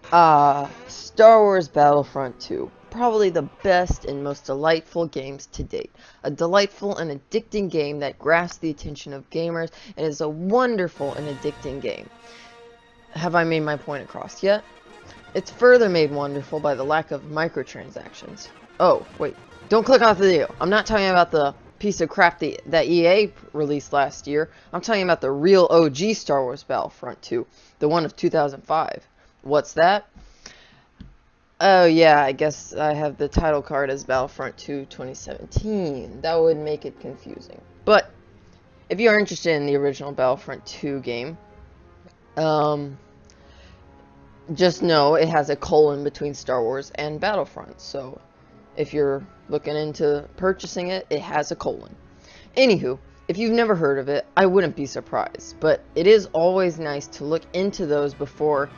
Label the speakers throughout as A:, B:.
A: Star Wars Battlefront 2. Probably the best and most delightful games to date. A delightful and addicting game that grasps the attention of gamers and is a wonderful and addicting game. Have I made my point across yet? It's further made wonderful by the lack of microtransactions. Oh, wait. Don't click off the video. I'm not talking about the piece of crap that EA released last year. I'm talking about the real OG Star Wars Battlefront 2. The one of 2005. What's that? Oh yeah, I guess I have the title card as Battlefront 2 2017. That would make it confusing. But if you are interested in the original Battlefront 2 game, just know it has a colon between Star Wars and Battlefront. So if you're looking into purchasing it, it has a colon. Anywho, if you've never heard of it, I wouldn't be surprised. But it is always nice to look into those before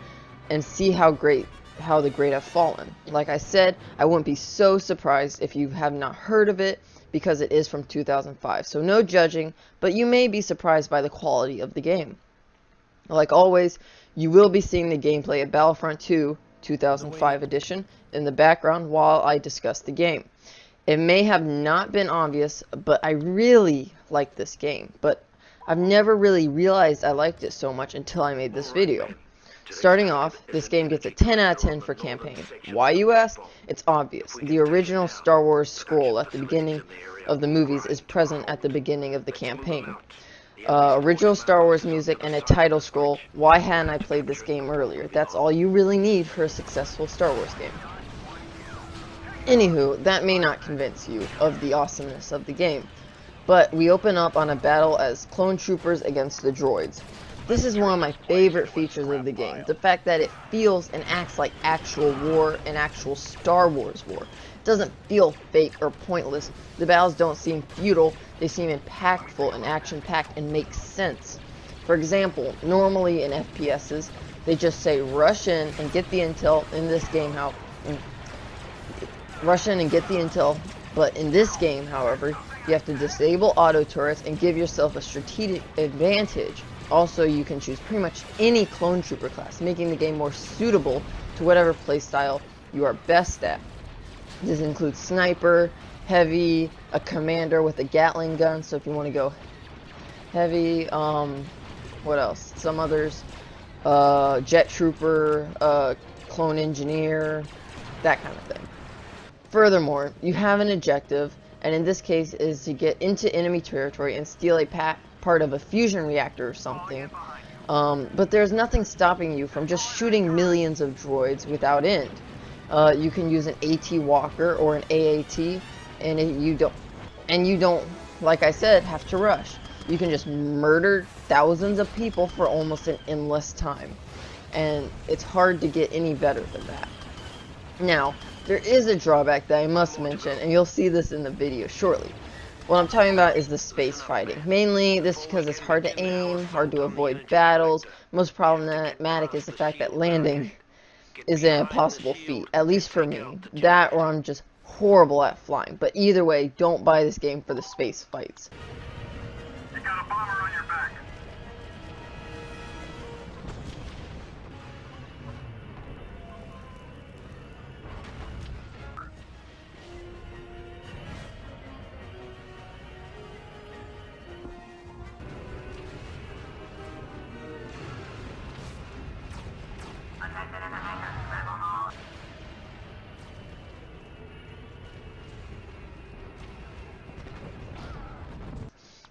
A: and see how the great have fallen. Like I said, I wouldn't be so surprised if you have not heard of it because it is from 2005. So no judging, but you may be surprised by the quality of the game. Like always, you will be seeing the gameplay of Battlefront 2 2005 edition in the background while I discuss the game. It may have not been obvious, but I really like this game. But I've never really realized I liked it so much until I made this video. Starting off, this game gets a 10 out of 10 for campaign. Why, you ask? It's obvious. The original Star Wars scroll at the beginning of the movies is present at the beginning of the campaign. Original Star Wars music and a title scroll. Why hadn't I played this game earlier? That's all you really need for a successful Star Wars game. Anywho, that may not convince you of the awesomeness of the game. But we open up on a battle as clone troopers against the droids. This is one of my favorite features of the game. The fact that it feels and acts like actual war and actual Star Wars war. It doesn't feel fake or pointless. The battles don't seem futile. They seem impactful and action-packed and make sense. For example, normally in FPSs, they just say rush in and get the intel. In this game, rush in and get the intel. But in this game, however, you have to disable auto turrets and give yourself a strategic advantage. Also, you can choose pretty much any clone trooper class, making the game more suitable to whatever playstyle you are best at. This includes sniper, heavy, a commander with a Gatling gun, so if you want to go heavy, what else? Some others, jet trooper, clone engineer, that kind of thing. Furthermore, you have an objective, and in this case is to get into enemy territory and steal a part of a fusion reactor or something. But there's nothing stopping you from just shooting millions of droids without end. You can use an AT Walker or an AAT, and you don't, like I said, have to rush. You can just murder thousands of people for almost an endless time, and it's hard to get any better than that. Now, there is a drawback that I must mention, and you'll see this in the video shortly. What I'm talking about is the space fighting. Mainly, this because it's hard to aim, hard to avoid battles. Most problematic is the fact that landing is an impossible feat, at least for me. That, or I'm just horrible at flying. But either way, don't buy this game for the space fights.
B: You got a bomber on your back.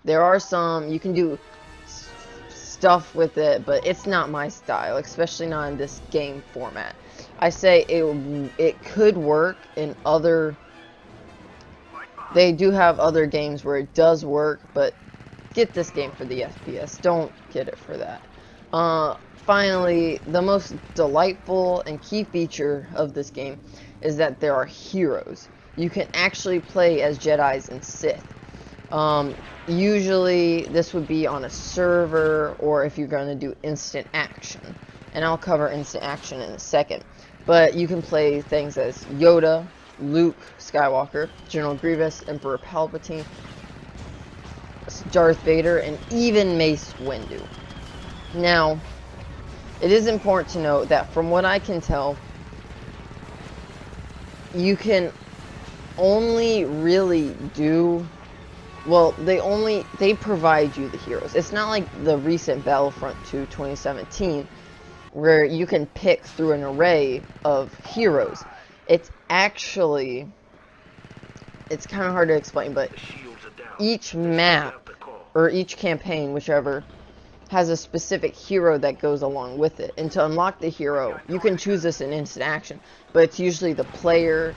A: There are some, you can do stuff with it, but it's not my style, especially not in this game format. I say it could work in other, they do have other games where it does work, but get this game for the FPS, don't get it for that. Finally, the most delightful and key feature of this game is that there are heroes. You can actually play as Jedis and Sith. Usually this would be on a server, or if you're going to do instant action, and I'll cover instant action in a second. But you can play things as Yoda, Luke Skywalker, General Grievous, Emperor Palpatine, Darth Vader, and even Mace Windu. Now, it is important to note that from what I can tell, you can only really do, well, they provide you the heroes. It's not like the recent Battlefront 2 2017 where you can pick through an array of heroes. It's actually, it's kind of hard to explain, but each map or each campaign, whichever, has a specific hero that goes along with it. And to unlock the hero, you can choose this in instant action, but it's usually the player.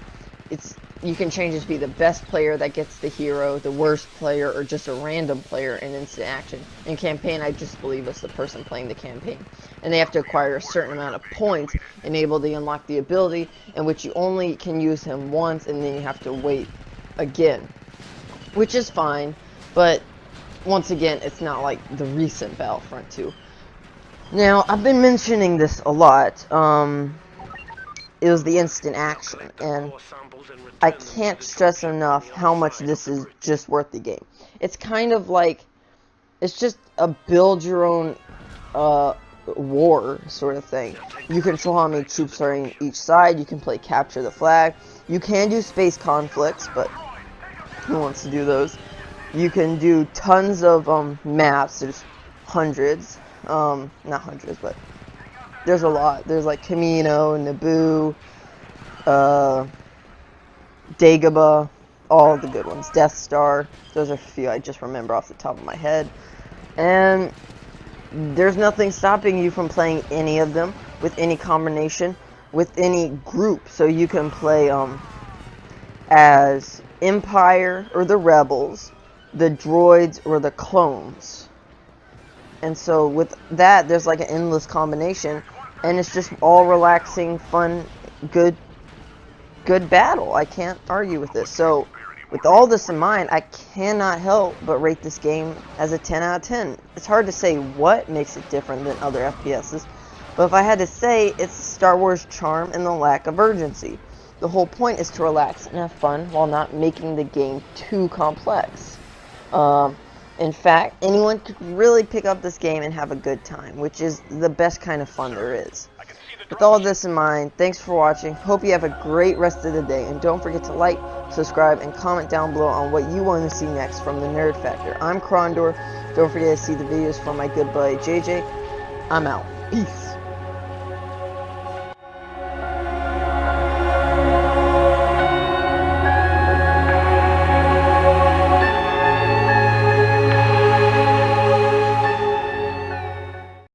A: You can change it to be the best player that gets the hero, the worst player, or just a random player in instant action. In campaign, I just believe it's the person playing the campaign. And they have to acquire a certain amount of points and able to unlock the ability, in which you only can use him once, and then you have to wait again. Which is fine, but once again, it's not like the recent Battlefront 2. Now, I've been mentioning this a lot. It was the instant action, and I can't stress enough how much this is just worth the game. It's kind of like, it's just a build your own war sort of thing. You control how many troops are in each side. You can play capture the flag. You can do space conflicts, but who wants to do those? You can do tons of maps. There's hundreds, not hundreds, but there's a lot. There's like Camino, Naboo, Dagobah, all the good ones. Death Star. Those are a few I just remember off the top of my head. And there's nothing stopping you from playing any of them with any combination, with any group. So you can play as Empire or the Rebels, the droids or the clones. And so with that, there's like an endless combination, and it's just all relaxing, fun, good battle. I can't argue with this. So with all this in mind, I cannot help but rate this game as a 10 out of 10. It's hard to say what makes it different than other FPSs, but if I had to say, it's Star Wars charm and the lack of urgency. The whole point is to relax and have fun while not making the game too complex. In fact, anyone could really pick up this game and have a good time, which is the best kind of fun there is. With all this in mind, thanks for watching. Hope you have a great rest of the day, and don't forget to like, subscribe, and comment down below on what you want to see next from the Nerd Factor. I'm Krondor. Don't forget to see the videos from my good buddy JJ. I'm out. Peace.